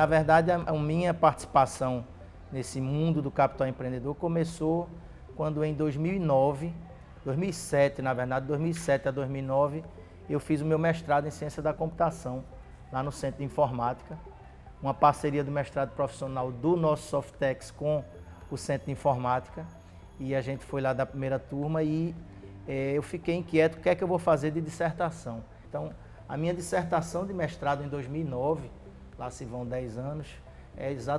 Na verdade, a minha participação nesse mundo do capital empreendedor começou quando em 2007, na verdade, 2007 a 2009, eu fiz o meu mestrado em Ciência da Computação, lá no Centro de Informática, uma parceria do mestrado profissional do nosso Softex com o Centro de Informática, e a gente foi lá da primeira turma e eu fiquei inquieto, o que é que eu vou fazer de dissertação. Então, a minha dissertação de mestrado em 2009, lá se vão 10 anos,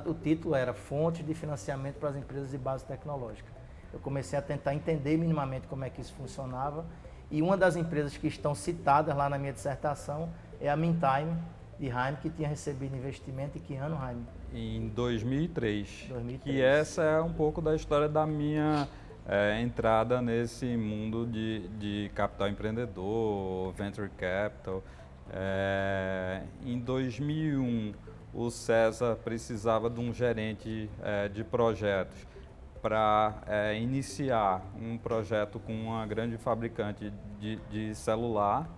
o título era Fontes de Financiamento para as Empresas de Base Tecnológica. Eu comecei a tentar entender minimamente como é que isso funcionava, e uma das empresas que estão citadas lá na minha dissertação é a Meantime, de Jaime, que tinha recebido investimento em que ano, Jaime? Em 2003. 2003. Que essa é um pouco da história da minha entrada nesse mundo de capital empreendedor, venture capital. Em 2001, o César precisava de um gerente de projetos para iniciar um projeto com uma grande fabricante de celular.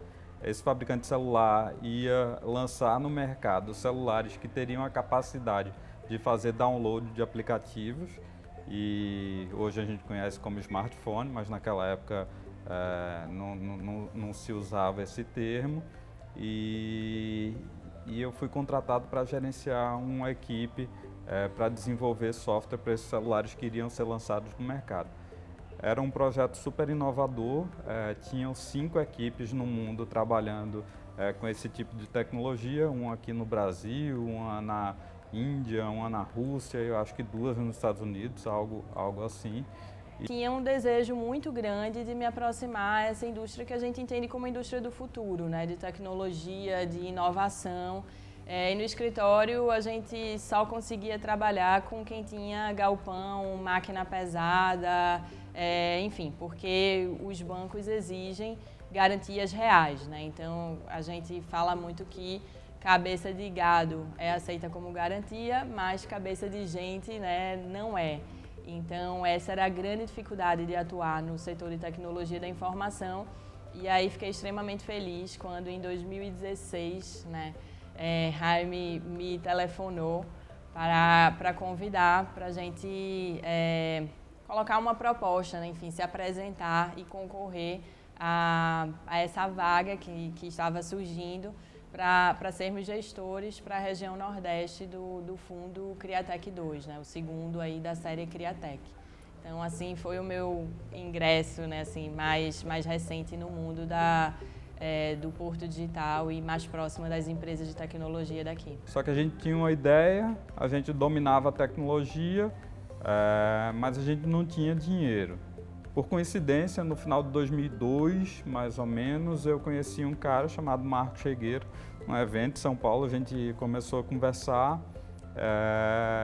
Esse fabricante de celular ia lançar no mercado celulares que teriam a capacidade de fazer download de aplicativos, e hoje a gente conhece como smartphone, mas naquela época não se usava esse termo, e eu fui contratado para gerenciar uma equipe para desenvolver software para esses celulares que iriam ser lançados no mercado. Era um projeto super inovador, tinham 5 equipes no mundo trabalhando com esse tipo de tecnologia, uma aqui no Brasil, uma na Índia, uma na Rússia, eu acho que 2 nos Estados Unidos, algo assim. Tinha um desejo muito grande de me aproximar a essa indústria que a gente entende como a indústria do futuro, né? De tecnologia, de inovação. E no escritório a gente só conseguia trabalhar com quem tinha galpão, máquina pesada, enfim, porque os bancos exigem garantias reais, né? Então a gente fala muito que cabeça de gado é aceita como garantia, mas cabeça de gente, né, não é. Então essa era a grande dificuldade de atuar no setor de tecnologia da informação, e aí fiquei extremamente feliz quando em 2016, né, Jaime me telefonou para convidar para a gente colocar uma proposta, né, enfim, se apresentar e concorrer a essa vaga que estava surgindo para sermos gestores para a região Nordeste do Fundo Criatec 2, né, o segundo aí da série Criatec. Então, assim, foi o meu ingresso, né, assim, mais recente no mundo do Porto Digital e mais próxima das empresas de tecnologia daqui. Só que a gente tinha uma ideia, a gente dominava a tecnologia, mas a gente não tinha dinheiro. Por coincidência, no final de 2002, mais ou menos, eu conheci um cara chamado Marcos Regueiro, num evento em São Paulo, a gente começou a conversar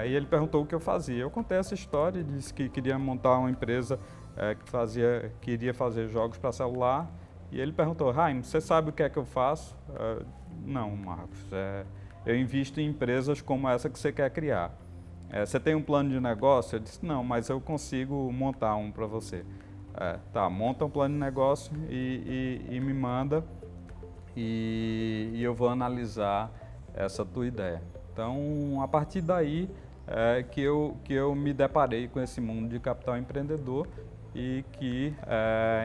e ele perguntou o que eu fazia. Eu contei essa história, disse que queria montar uma empresa que iria fazer jogos para celular, e ele perguntou: Jaime, você sabe o que é que eu faço? Não, Marcos, eu invisto em empresas como essa que você quer criar. Você tem um plano de negócio? Eu disse: não, mas eu consigo montar um para você. Tá, monta um plano de negócio e me manda, e eu vou analisar essa tua ideia. Então, a partir daí que eu me deparei com esse mundo de capital empreendedor e que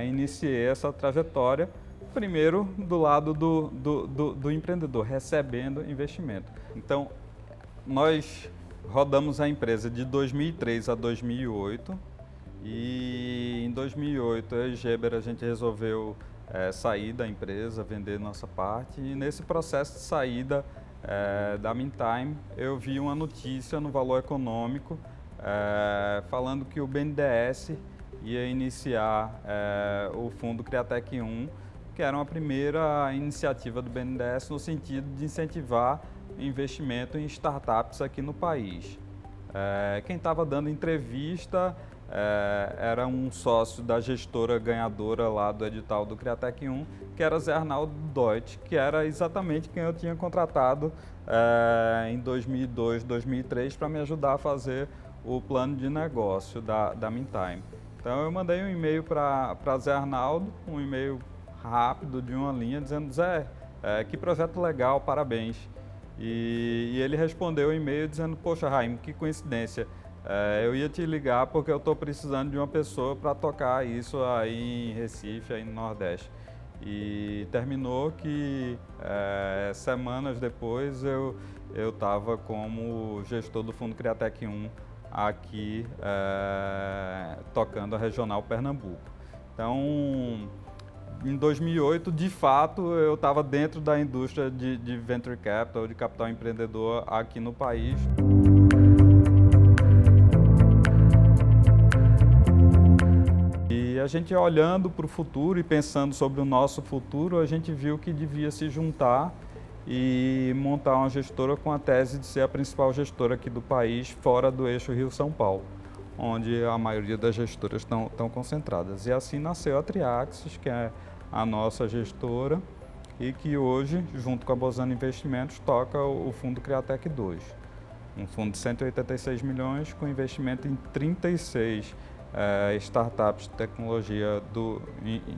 iniciei essa trajetória, primeiro do lado do empreendedor, recebendo investimento. Então, nós rodamos a empresa de 2003 a 2008, e em 2008 eu e Geber a gente resolveu sair da empresa, vender nossa parte, e nesse processo de saída da Meantime eu vi uma notícia no Valor Econômico falando que o BNDES ia iniciar o Fundo Criatec 1, que era uma primeira iniciativa do BNDES no sentido de incentivar investimento em startups aqui no país. Quem estava dando entrevista era um sócio da gestora ganhadora lá do edital do Criatec 1, que era Zé Arnaldo Deutsch, que era exatamente quem eu tinha contratado em 2002, 2003 para me ajudar a fazer o plano de negócio da Meantime. Então eu mandei um e-mail para Zé Arnaldo, um e-mail rápido de uma linha, dizendo: Zé, que projeto legal, parabéns. E ele respondeu o e-mail dizendo: poxa, Raim, que coincidência, eu ia te ligar porque eu estou precisando de uma pessoa para tocar isso aí em Recife, aí no Nordeste. E terminou que semanas depois eu estava como gestor do Fundo Criatec 1 aqui tocando a Regional Pernambuco. Então, em 2008, de fato, eu estava dentro da indústria de Venture Capital, de capital empreendedor aqui no país. E a gente olhando para o futuro e pensando sobre o nosso futuro, a gente viu que devia se juntar e montar uma gestora com a tese de ser a principal gestora aqui do país, fora do eixo Rio-São Paulo, onde a maioria das gestoras estão concentradas. E assim nasceu a Triaxis, que é a nossa gestora e que hoje, junto com a Bozano Investimentos, toca o Fundo Criatec 2. Um fundo de 186 milhões com investimento em 36 startups de tecnologia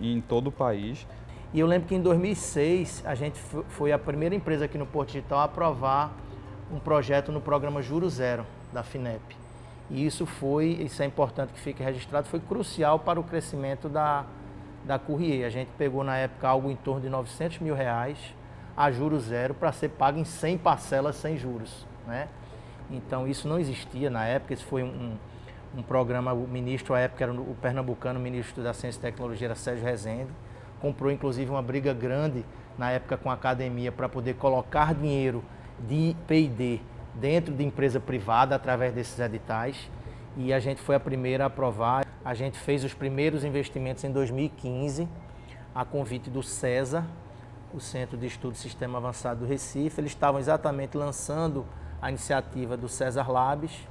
em todo o país. E eu lembro que em 2006 a gente foi a primeira empresa aqui no Porto Digital a aprovar um projeto no programa Juro Zero da FINEP. E isso é importante que fique registrado, foi crucial para o crescimento da Courrier. A gente pegou na época algo em torno de R$900 mil a juro zero para ser pago em 100 parcelas sem juros, né? Então isso não existia na época, esse foi um programa, o ministro à época era o pernambucano, o ministro da Ciência e Tecnologia era Sérgio Rezende, comprou inclusive uma briga grande na época com a academia para poder colocar dinheiro de P&D dentro de empresa privada através desses editais, e a gente foi a primeira a aprovar. A gente fez os primeiros investimentos em 2015, a convite do CESA, o Centro de Estudo Sistema Avançado do Recife. Eles estavam exatamente lançando a iniciativa do Cesar Labs,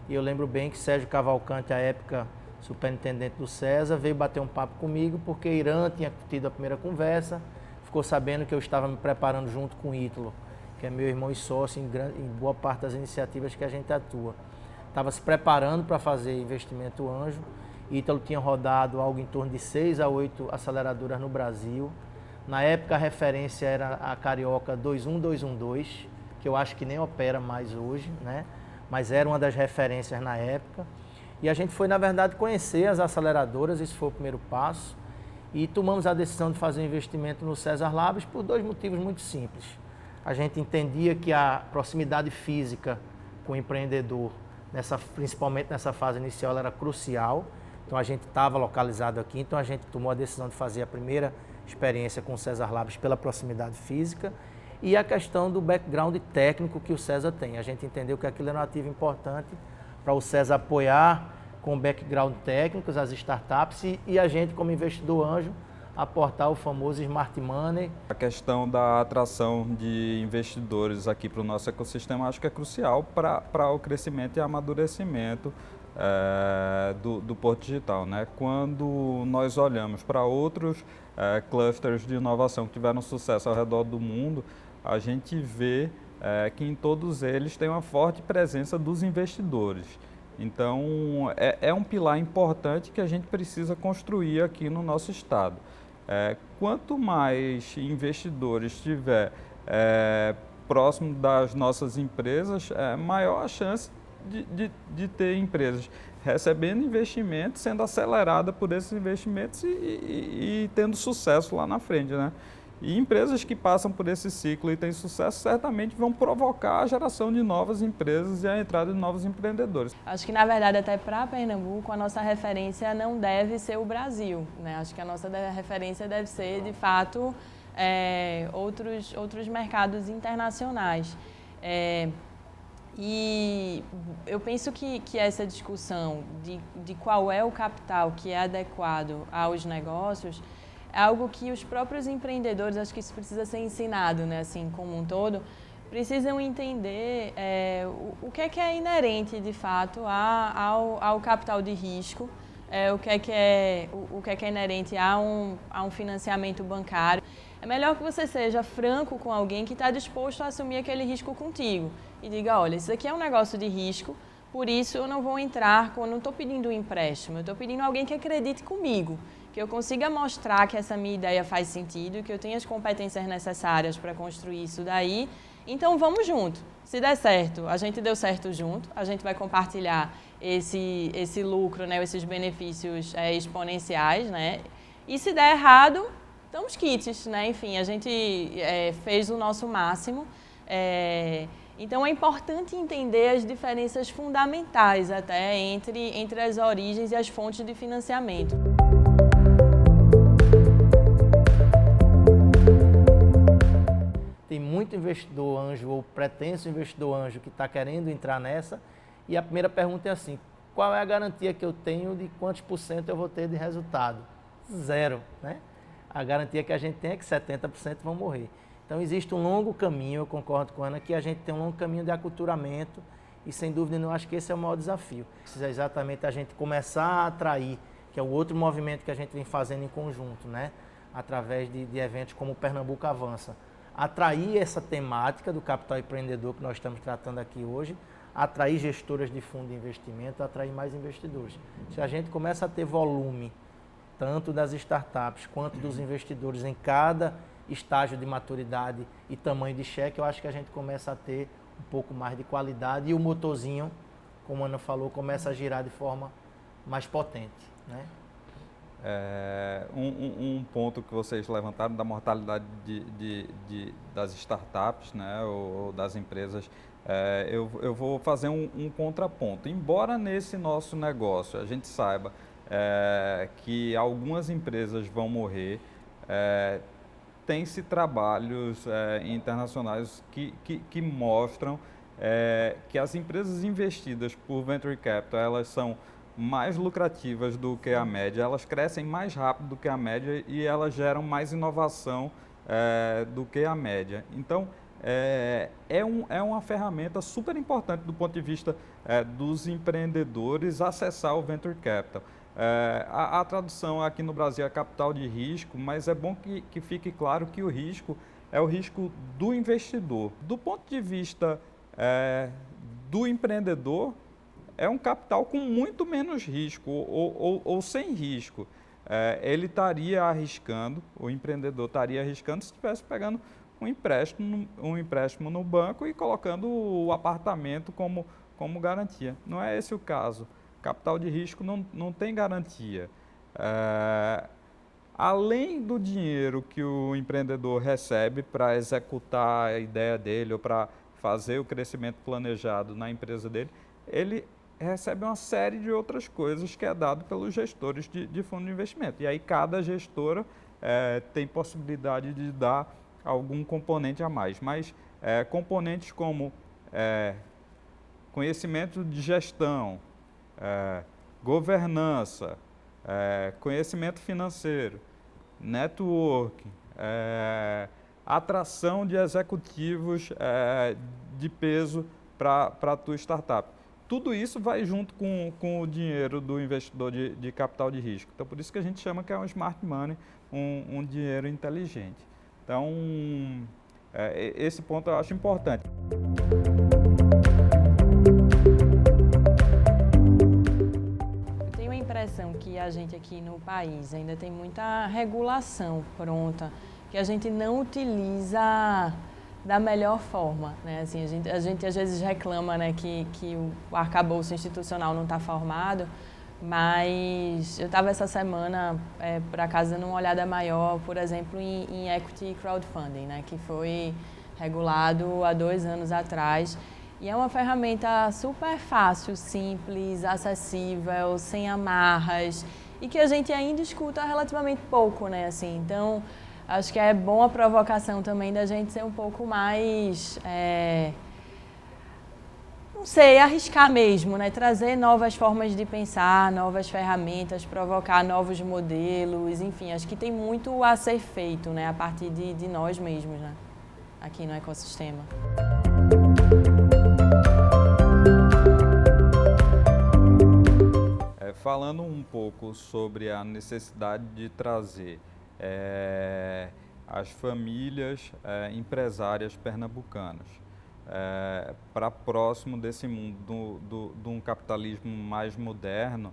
e eu lembro bem que Sérgio Cavalcante, à época superintendente do CESA, veio bater um papo comigo, porque Irã tinha tido a primeira conversa, ficou sabendo que eu estava me preparando junto com o Ítalo, que é meu irmão e sócio em boa parte das iniciativas que a gente atua. Estava se preparando para fazer investimento anjo. Ítalo tinha rodado algo em torno de 6 a 8 aceleradoras no Brasil. Na época a referência era a Carioca 21212, que eu acho que nem opera mais hoje, né? Mas era uma das referências na época. E a gente foi, na verdade, conhecer as aceleradoras, esse foi o primeiro passo. E tomamos a decisão de fazer um investimento no Cesar Labs por dois motivos muito simples. A gente entendia que a proximidade física com o empreendedor, principalmente nessa fase inicial, ela era crucial. Então a gente estava localizado aqui, então a gente tomou a decisão de fazer a primeira experiência com o Cesar Labs pela proximidade física e a questão do background técnico que o Cesar tem. A gente entendeu que aquilo era um ativo importante para o Cesar apoiar com background técnicos as startups e a gente, como investidor anjo, aportar o famoso Smart Money. A questão da atração de investidores aqui para o nosso ecossistema acho que é crucial para o crescimento e amadurecimento do Porto Digital, né? Quando nós olhamos para outros clusters de inovação que tiveram sucesso ao redor do mundo, a gente vê que em todos eles tem uma forte presença dos investidores. Então, é um pilar importante que a gente precisa construir aqui no nosso estado. Quanto mais investidores tiver próximo das nossas empresas, maior a chance de ter empresas recebendo investimentos, sendo acelerada por esses investimentos e tendo sucesso lá na frente, né? E empresas que passam por esse ciclo e têm sucesso certamente vão provocar a geração de novas empresas e a entrada de novos empreendedores. Acho que, na verdade, até para Pernambuco, a nossa referência não deve ser o Brasil, né? Acho que a nossa referência deve ser, de fato, outros mercados internacionais. E eu penso que essa discussão de qual é o capital que é adequado aos negócios é algo que os próprios empreendedores, acho que isso precisa ser ensinado, né, assim, como um todo, precisam entender o que é inerente, de fato, ao capital de risco, o que é inerente a um financiamento bancário. É melhor que você seja franco com alguém que está disposto a assumir aquele risco contigo e diga, olha, isso aqui é um negócio de risco, por isso eu não vou entrar, eu não estou pedindo um empréstimo, eu estou pedindo alguém que acredite comigo, que eu consiga mostrar que essa minha ideia faz sentido, que eu tenha as competências necessárias para construir isso daí Então vamos junto. Se der certo, a gente deu certo junto, a gente vai compartilhar esse lucro, né, esses benefícios exponenciais, né? E se der errado, estamos quites, né? Enfim, a gente fez o nosso máximo. Então é importante entender as diferenças fundamentais até entre as origens e as fontes de financiamento. Tem muito investidor anjo ou pretenso investidor anjo que está querendo entrar nessa, e a primeira pergunta é assim: qual é a garantia que eu tenho de quantos % eu vou ter de resultado? Zero, né? A garantia que a gente tem é que 70% vão morrer. Então existe um longo caminho, eu concordo com a Ana, que a gente tem um longo caminho de aculturamento, e sem dúvida não acho que esse é o maior desafio. Precisa exatamente a gente começar a atrair, que é o outro movimento que a gente vem fazendo em conjunto, né? Através de eventos como o Pernambuco Avança. Atrair essa temática do capital empreendedor que nós estamos tratando aqui hoje, atrair gestoras de fundo de investimento, atrair mais investidores. Se a gente começa a ter volume, tanto das startups quanto dos investidores em cada estágio de maturidade e tamanho de cheque, eu acho que a gente começa a ter um pouco mais de qualidade e o motorzinho, como a Ana falou, começa a girar de forma mais potente, né? Um ponto que vocês levantaram da mortalidade das startups, né, ou das empresas, eu vou fazer um contraponto. Embora nesse nosso negócio a gente saiba que algumas empresas vão morrer, tem-se trabalhos internacionais que mostram que as empresas investidas por Venture Capital, elas são mais lucrativas do que a média, elas crescem mais rápido do que a média e elas geram mais inovação do que a média. Então, é uma ferramenta super importante do ponto de vista dos empreendedores acessar o Venture Capital. A tradução aqui no Brasil é capital de risco, mas é bom que fique claro que o risco é o risco do investidor. Do ponto de vista do empreendedor, é um capital com muito menos risco ou sem risco. Ele estaria arriscando, o empreendedor estaria arriscando se estivesse pegando um empréstimo no banco e colocando o apartamento como garantia. Não é esse o caso. Capital de risco não tem garantia. Além do dinheiro que o empreendedor recebe para executar a ideia dele ou para fazer o crescimento planejado na empresa dele, ele recebe uma série de outras coisas que é dado pelos gestores de fundo de investimento. E aí cada gestora tem possibilidade de dar algum componente a mais. Mas componentes como conhecimento de gestão, governança, conhecimento financeiro, networking, atração de executivos de peso para a tua startup. Tudo isso vai junto com o dinheiro do investidor de capital de risco. Então, por isso que a gente chama que é um smart money, um dinheiro inteligente. Então, esse ponto eu acho importante. Eu tenho a impressão que a gente aqui no país ainda tem muita regulação pronta, que a gente não utiliza da melhor forma, né? Assim, a gente às vezes reclama, né, que o arcabouço institucional não está formado, mas eu estava essa semana, por acaso, dando uma olhada maior, por exemplo, em equity crowdfunding, né, que foi regulado há 2 anos atrás, e é uma ferramenta super fácil, simples, acessível, sem amarras, e que a gente ainda escuta relativamente pouco, né, assim, então acho que é bom a provocação também da gente ser um pouco mais, não sei, arriscar mesmo, né? Trazer novas formas de pensar, novas ferramentas, provocar novos modelos, enfim, acho que tem muito a ser feito, né? A partir de nós mesmos, né? Aqui no ecossistema. Falando um pouco sobre a necessidade de trazer as famílias empresárias pernambucanas para próximo desse mundo de um capitalismo mais moderno,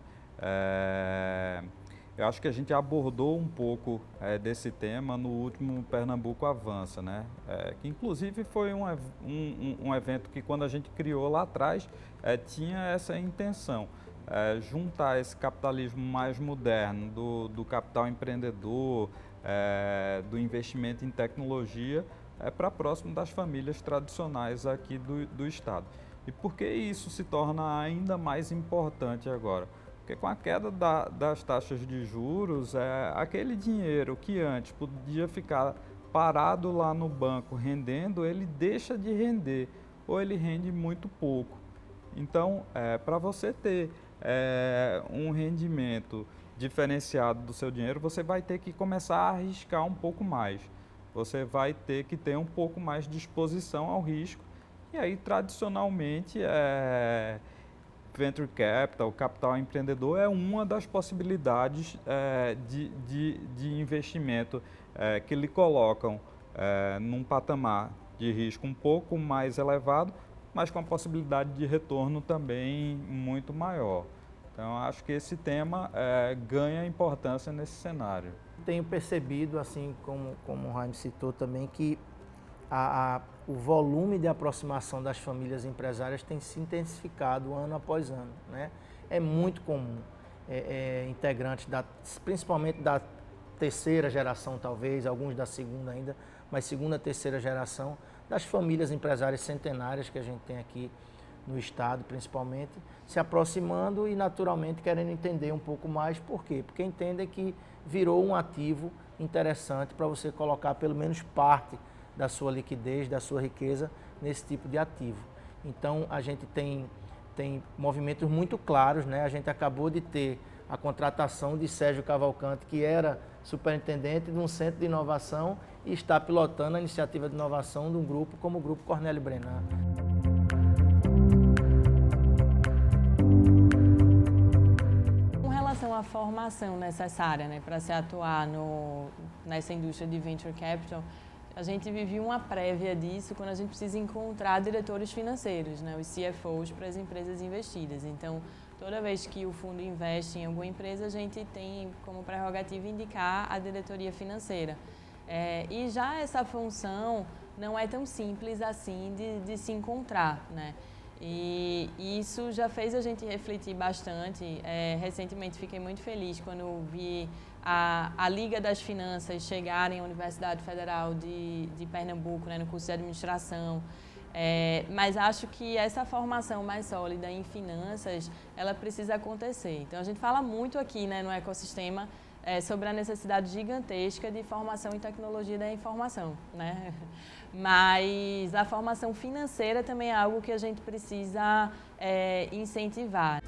Eu acho que a gente abordou um pouco desse tema no último Pernambuco Avança, né? Que inclusive foi um evento que, quando a gente criou lá atrás, tinha essa intenção, juntar esse capitalismo mais moderno, do capital empreendedor, do investimento em tecnologia, para próximo das famílias tradicionais aqui do Estado. E por que isso se torna ainda mais importante agora? Porque com a queda das taxas de juros, aquele dinheiro que antes podia ficar parado lá no banco rendendo, ele deixa de render, ou ele rende muito pouco. Então, para você ter um rendimento diferenciado do seu dinheiro, você vai ter que começar a arriscar um pouco mais. Você vai ter que ter um pouco mais de exposição ao risco. E aí, tradicionalmente, Venture Capital, capital empreendedor, é uma das possibilidades de investimento que lhe colocam num patamar de risco um pouco mais elevado, mas com a possibilidade de retorno também muito maior. Então, acho que esse tema ganha importância nesse cenário. Tenho percebido, assim como o Jaime citou também, que o volume de aproximação das famílias empresárias tem se intensificado ano após ano, né? É muito comum integrantes, principalmente da terceira geração talvez, alguns da segunda ainda, mas segunda, terceira geração, das famílias empresárias centenárias que a gente tem aqui no estado, principalmente, se aproximando e naturalmente querendo entender um pouco mais. Por quê? Porque entendem que virou um ativo interessante para você colocar pelo menos parte da sua liquidez, da sua riqueza nesse tipo de ativo. Então, a gente tem movimentos muito claros, né? A gente acabou de ter a contratação de Sérgio Cavalcante, que era superintendente de um centro de inovação e está pilotando a iniciativa de inovação de um grupo como o Grupo Cornélio Brenan. Com relação à formação necessária, né, para se atuar nessa indústria de Venture Capital, a gente vive uma prévia disso quando a gente precisa encontrar diretores financeiros, né, os CFOs para as empresas investidas. Então, toda vez que o fundo investe em alguma empresa, a gente tem como prerrogativa indicar a diretoria financeira. E já essa função não é tão simples assim de se encontrar, né? E isso já fez a gente refletir bastante. Recentemente fiquei muito feliz quando vi a Liga das Finanças chegarem à Universidade Federal de Pernambuco, né, no curso de administração. Mas acho que essa formação mais sólida em finanças, ela precisa acontecer. Então, a gente fala muito aqui, né, no ecossistema sobre a necessidade gigantesca de formação em tecnologia da informação, né? Mas a formação financeira também é algo que a gente precisa incentivar.